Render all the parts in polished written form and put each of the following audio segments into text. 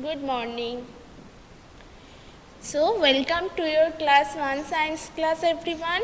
Good morning. So, welcome to your class 1 science class, everyone.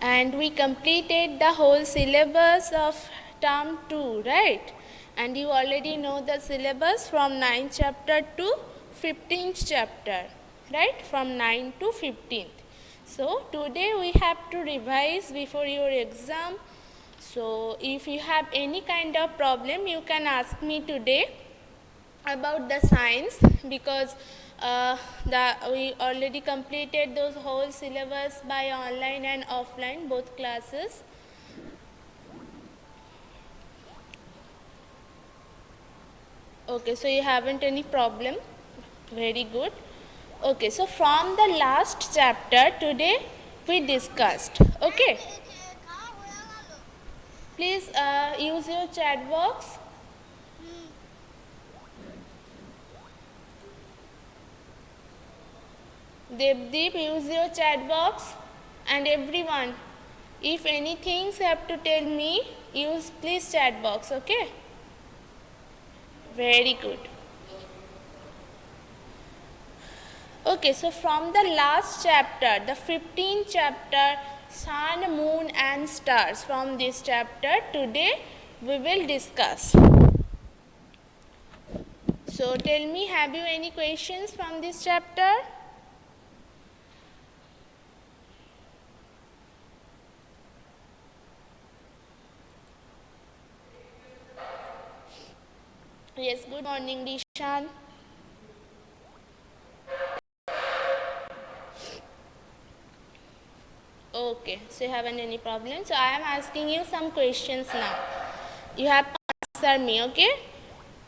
And we completed the whole syllabus of term 2, right? And you already know the syllabus from 9th chapter to 15th chapter, right? From 9 to 15th. So, today we have to revise before your exam. So, if you have any kind of problem, you can ask me today about the science, because we already completed those whole syllabus by online and offline both classes. Okay, so you haven't any problem. Very good. Okay, so from the last chapter today we discussed. Okay, please use your chat box. Devdeep, use your chat box. And everyone, if anything you have to tell me, use please chat box. Okay, very good. Okay, so from the last chapter, the 15th chapter, sun, moon and stars, from this chapter today we will discuss. So tell me, have you any questions from this chapter? Yes, good morning, Dishan. Okay, so you haven't any problem. So I am asking you some questions now. You have to answer me, okay?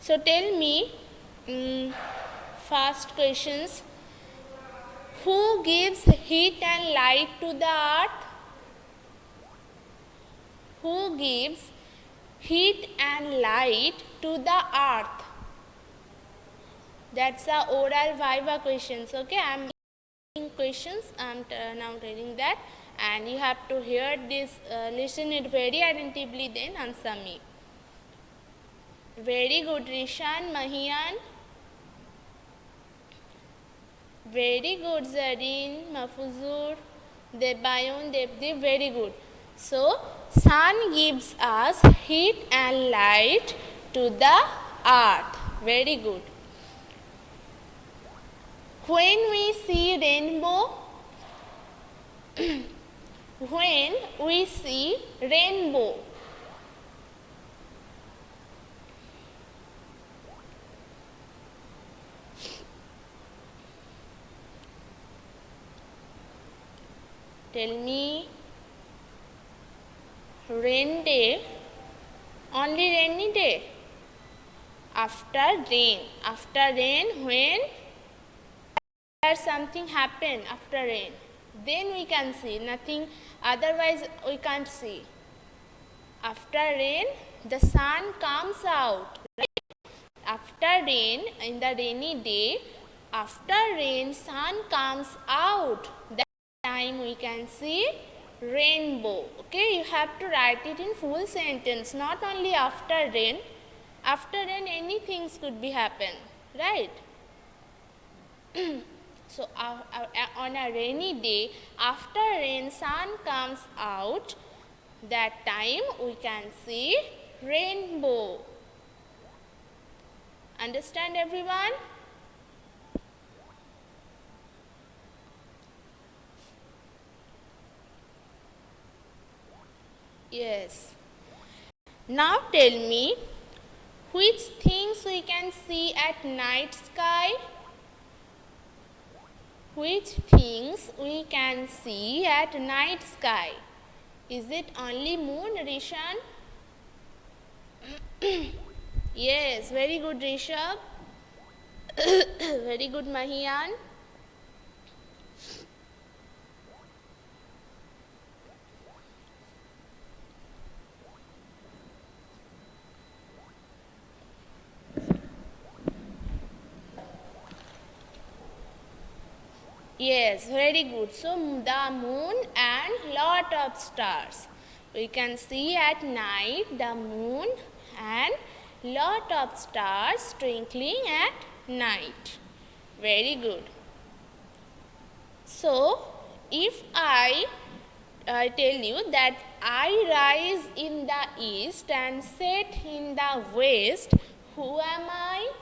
So tell me, first questions. Who gives heat and light to the earth? Who gives heat and light to the earth? That's the oral viva questions, okay? I am giving questions, I am now telling that, and you have to hear this, listen it very attentively, then answer me. Very good, Rishan, Mahian. Very good, Zareen, Mafuzur, Debayon, Devdev, very good. So, sun gives us heat and light to the earth. Very good. When we see rainbow, when we see rainbow, tell me, rain day, only rainy day, after rain, when something happen after rain, then we can see, nothing, otherwise we can't see. After rain, the sun comes out, right? After rain, in the rainy day, after rain, sun comes out. That time we can see rainbow. Okay, you have to write it in full sentence, not only after rain. After rain, any things could be happen, right? So on a rainy day, after rain, sun comes out. That time we can see rainbow. Understand, everyone? Yes. Now tell me, which things we can see at night sky? Which things we can see at night sky? Is it only moon, Rishan? Yes, very good, Rishabh. Very good, Mahian. Yes, very good. So the moon and lot of stars. We can see at night the moon and lot of stars twinkling at night. Very good. So, if I tell you that I rise in the east and set in the west, who am I?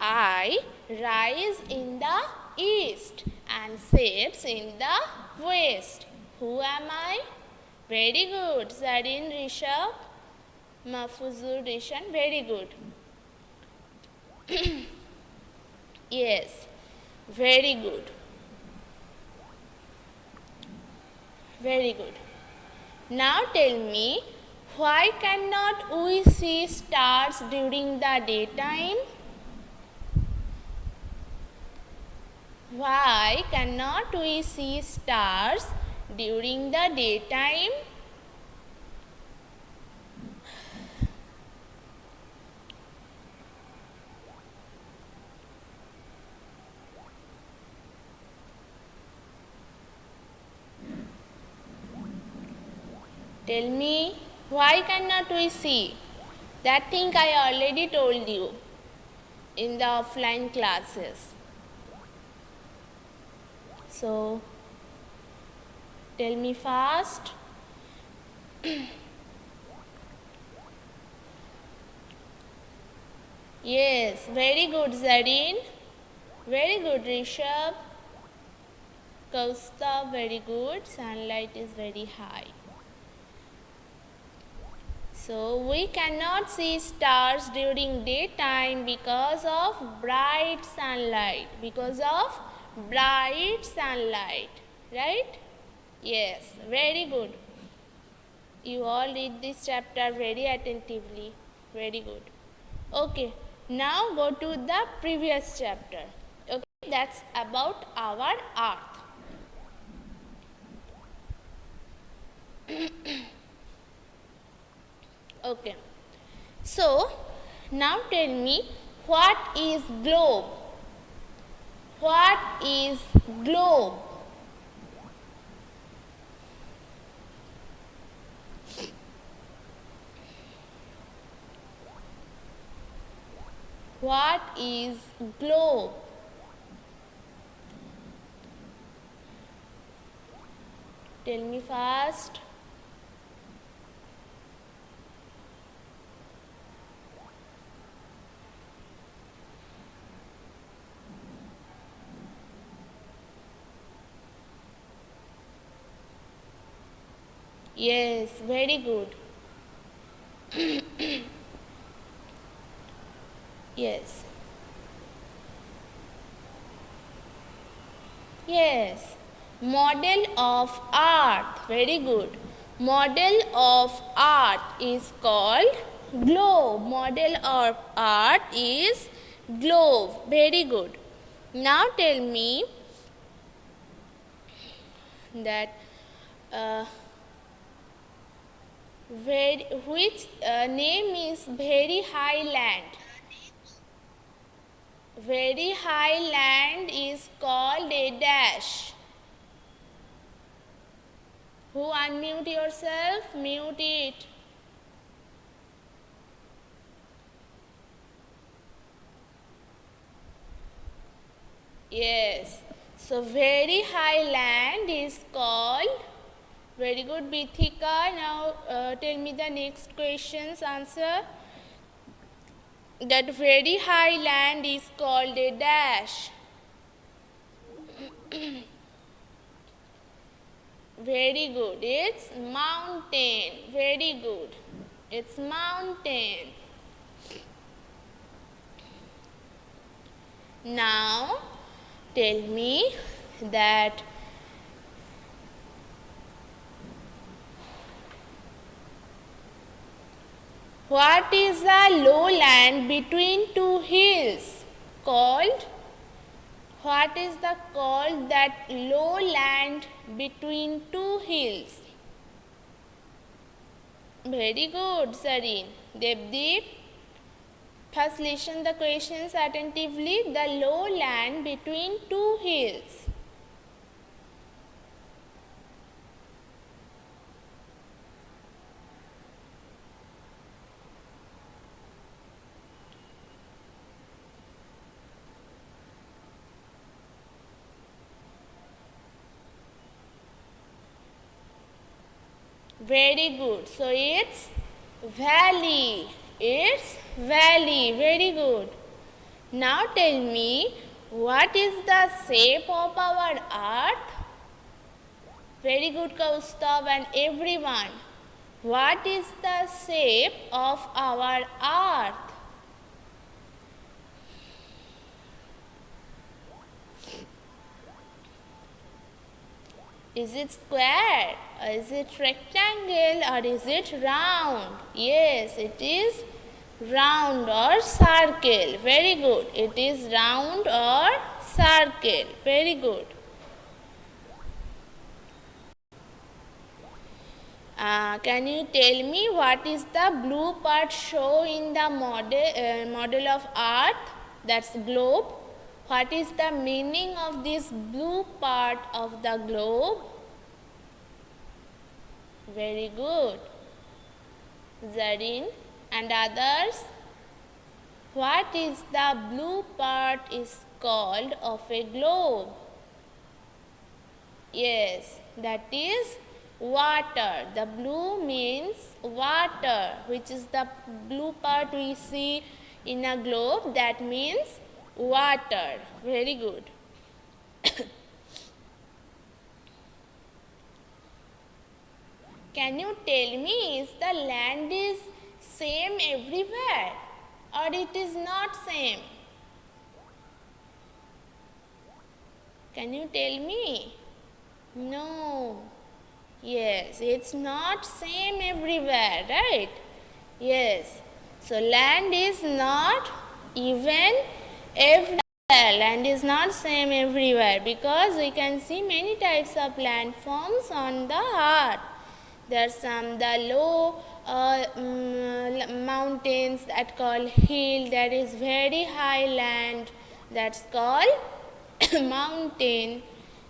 I rise in the east and sets in the west. Who am I? Very good. Zareen, Rishabh, Mahfuzur, Rishan. Very good. Yes. Very good. Very good. Now tell me, why cannot we see stars during the daytime? Why cannot we see stars during the daytime? Tell me, why cannot we see? That thing I already told you in the offline classes. So, tell me fast. Yes, very good, Zareen. Very good, Rishabh. Kaustav, very good. Sunlight is very high. So, we cannot see stars during daytime because of bright sunlight. Because of bright sunlight. Right? Yes, very good. You all read this chapter very attentively. Very good. Okay, now go to the previous chapter. Okay, that's about our earth. Okay, so now tell me, what is globe? What is globe? What is globe? Tell me fast. Yes, very good. Yes. Yes. Model of earth. Very good. Model of earth is called globe. Model of earth is globe. Very good. Now tell me that which name is very high land? Very high land is called a dash. Who unmute yourself? Mute it. Yes. So very high land is called. Very good, Bithika. Now tell me the next question's answer. That very high land is called a dash. Very good. It's mountain. Very good. It's mountain. Now tell me that what is the lowland between two hills called? What is the called that lowland between two hills? Very good, Zareen. Devdeep, first listen the questions attentively. The lowland between two hills. Very good. So it's valley. It's valley. Very good. Now tell me, what is the shape of our earth? Very good, Kaustav and everyone. What is the shape of our earth? Is it square, or is it rectangle, or is it round? Yes, it is round or circle. Very good. It is round or circle. Very good. Can you tell me what is the blue part show in the model of earth? That's globe. What is the meaning of this blue part of the globe? Very good. Zareen and others. What is the blue part is called of a globe? Yes, that is water. The blue means water, which is the blue part we see in a globe. That means water. Very good. Can you tell me, is the land is same everywhere or it is not same? Can you tell me? No. Yes, it's not same everywhere, right? Yes. So land is not even everywhere. Land is not same everywhere because we can see many types of landforms on the earth. There are some the low mountains that called hill. There is very high land that's called mountain.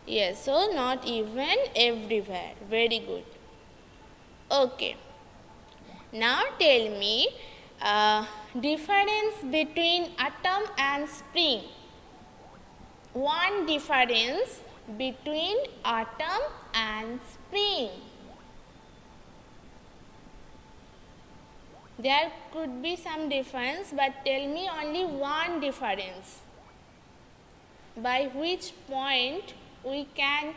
Yes, so not even everywhere. Very good. Okay. Now tell me difference between autumn and spring. One difference between autumn and spring. There could be some difference, but tell me only one difference. By which point we can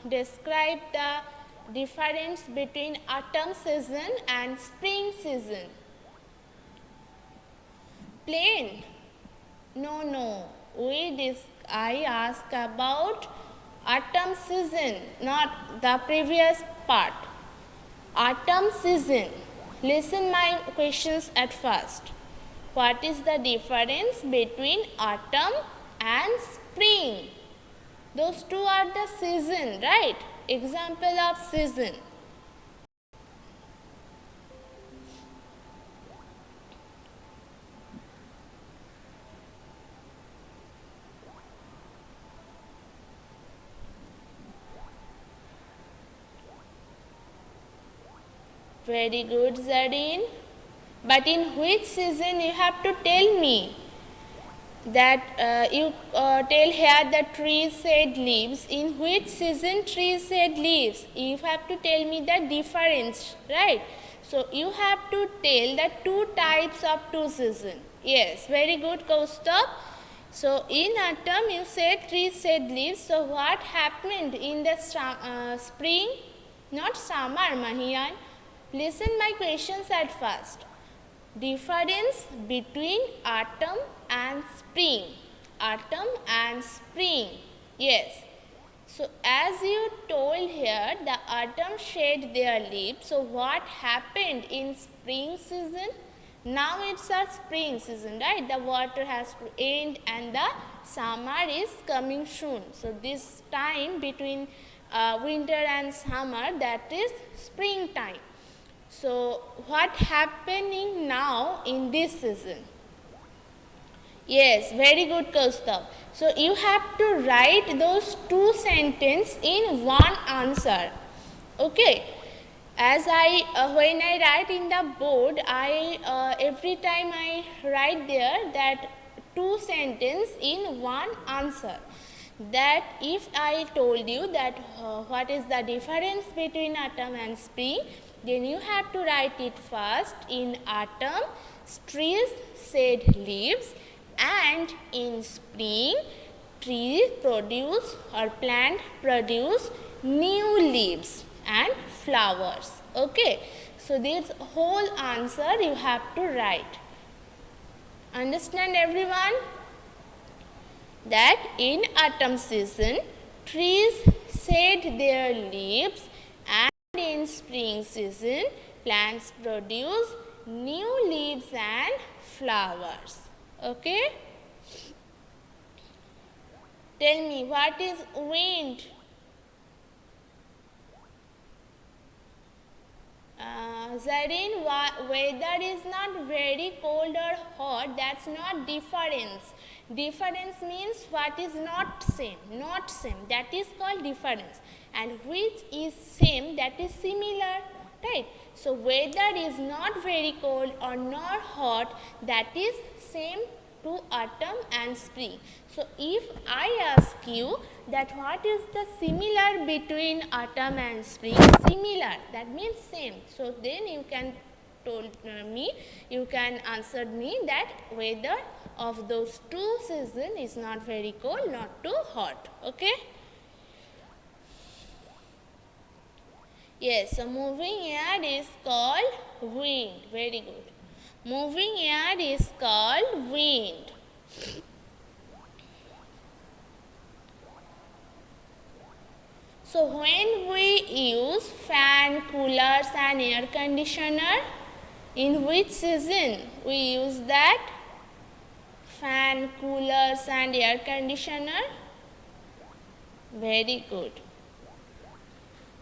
describe the difference between autumn season and spring season? Plain? No. I ask about autumn season, not the previous part. Autumn season. Listen my questions at first. What is the difference between autumn and spring? Those two are the season, right? Example of season. Very good, Zareen. But in which season you have to tell me? That you tell here the trees shed leaves. In which season trees shed leaves? You have to tell me the difference, right? So you have to tell the two types of two seasons. Yes, very good, Kaustav. So in autumn you said trees shed leaves. So what happened in the spring? Not summer, Mahiyan. Listen my questions at first. Difference between autumn and spring. Autumn and spring. Yes. So as you told here, the autumn shed their leaves. So what happened in spring season? Now it's a spring season, right? The water has to end and the summer is coming soon. So this time between winter and summer, that is springtime. So what happening now in this season? Yes, very good, Kaustav. So you have to write those two sentences in one answer. Okay. As when I write in the board, every time I write there that two sentences in one answer. that if I told you that what is the difference between autumn and spring, then you have to write it first. In autumn, trees shed leaves, and in spring, trees produce or plant produce new leaves and flowers. Okay, so this whole answer you have to write. Understand everyone? That in autumn season, trees shed their leaves, and in spring season, plants produce new leaves and flowers. Okay? Tell me, what is wind? Zareen, weather is not very cold or hot. That's not difference. Difference means what is not same. Not same. That is called difference. And which is same, that is similar. Right? So weather is not very cold or not hot. That is same to autumn and spring. So if I ask you that what is the similar between autumn and spring, similar, that means same. So then you can answer me that weather of those two seasons is not very cold, not too hot. Okay? Yes, so moving air is called wind. Very good. Moving air is called wind. So when we use fan, coolers and air conditioner, in which season we use that? Fan, coolers and air conditioner? Very good.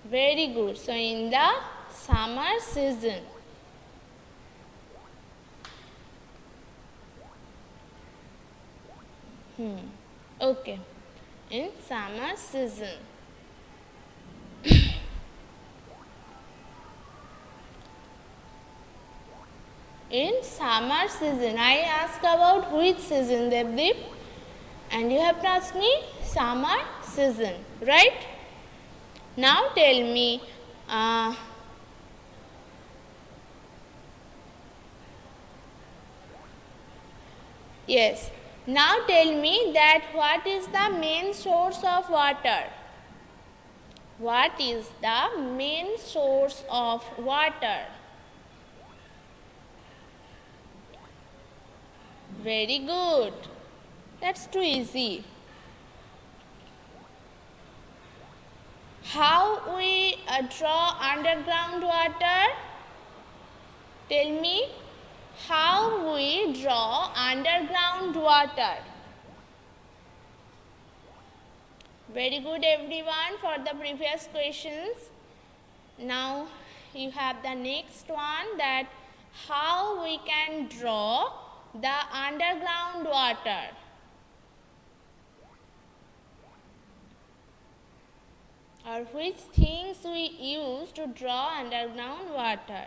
Very good. So in the summer season. Okay. In summer season. In summer season. I asked about which season, Devdeep? And you have asked me summer season, right? Now tell me, yes. Now tell me that what is the main source of water? What is the main source of water? Very good. That's too easy. How we draw underground water? Tell me, how we draw underground water? Very good everyone for the previous questions. Now you have the next one, that how we can draw the underground water. Or which things we use to draw underground water.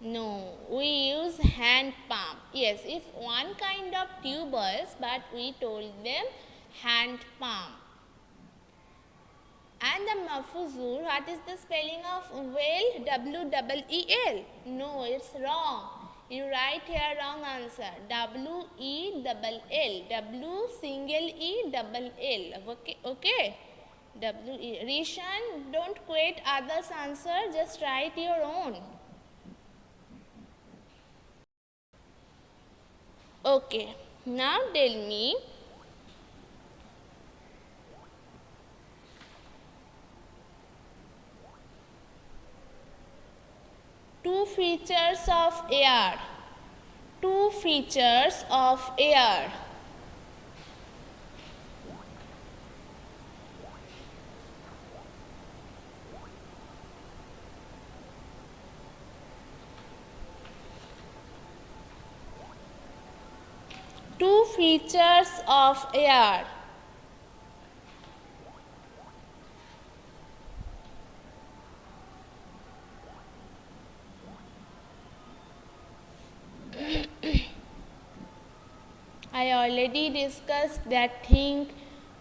No, we use hand pump. Yes, it's one kind of tubers, but we told them hand pump. And the mafuzur, what is the spelling of well? W-E-E-L. No, it's wrong. You write here wrong answer. W-E-double-L. W single E double L. Okay. W-E. Rishan, don't quit others' answer. Just write your own. Okay, now tell me, two features of air. Two features of air. Two features of air. I already discussed that thing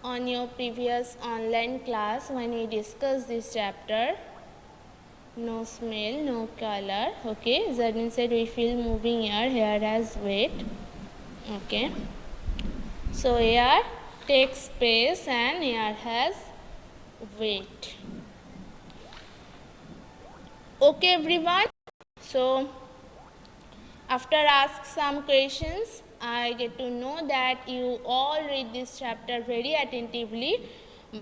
on your previous online class when we discussed this chapter. No smell, no color. Okay, Zareen said we feel moving air, hair has weight. Okay, so air takes space and air has weight. Okay everyone, so after ask some questions, I get to know that you all read this chapter very attentively,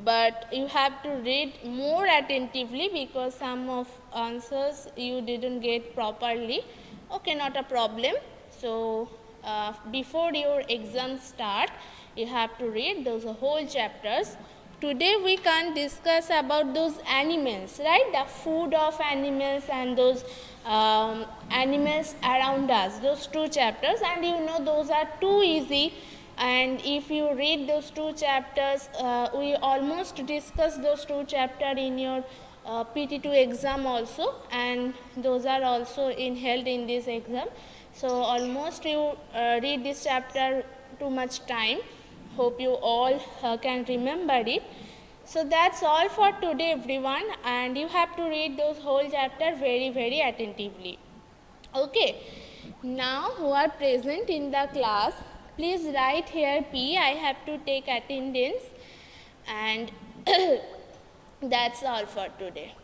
but you have to read more attentively because some of answers you didn't get properly. Okay, not a problem. So before your exam start, you have to read those whole chapters. Today we can discuss about those animals, right? The food of animals and those animals around us, those two chapters, and you know those are too easy. And if you read those two chapters, we almost discuss those two chapters in your PT2 exam also, and those are also held in this exam. So almost you read this chapter too much time. Hope you all can remember it. So that's all for today everyone, and you have to read those whole chapter very attentively. Okay, now who are present in the class, please write here P. I have to take attendance, and that's all for today.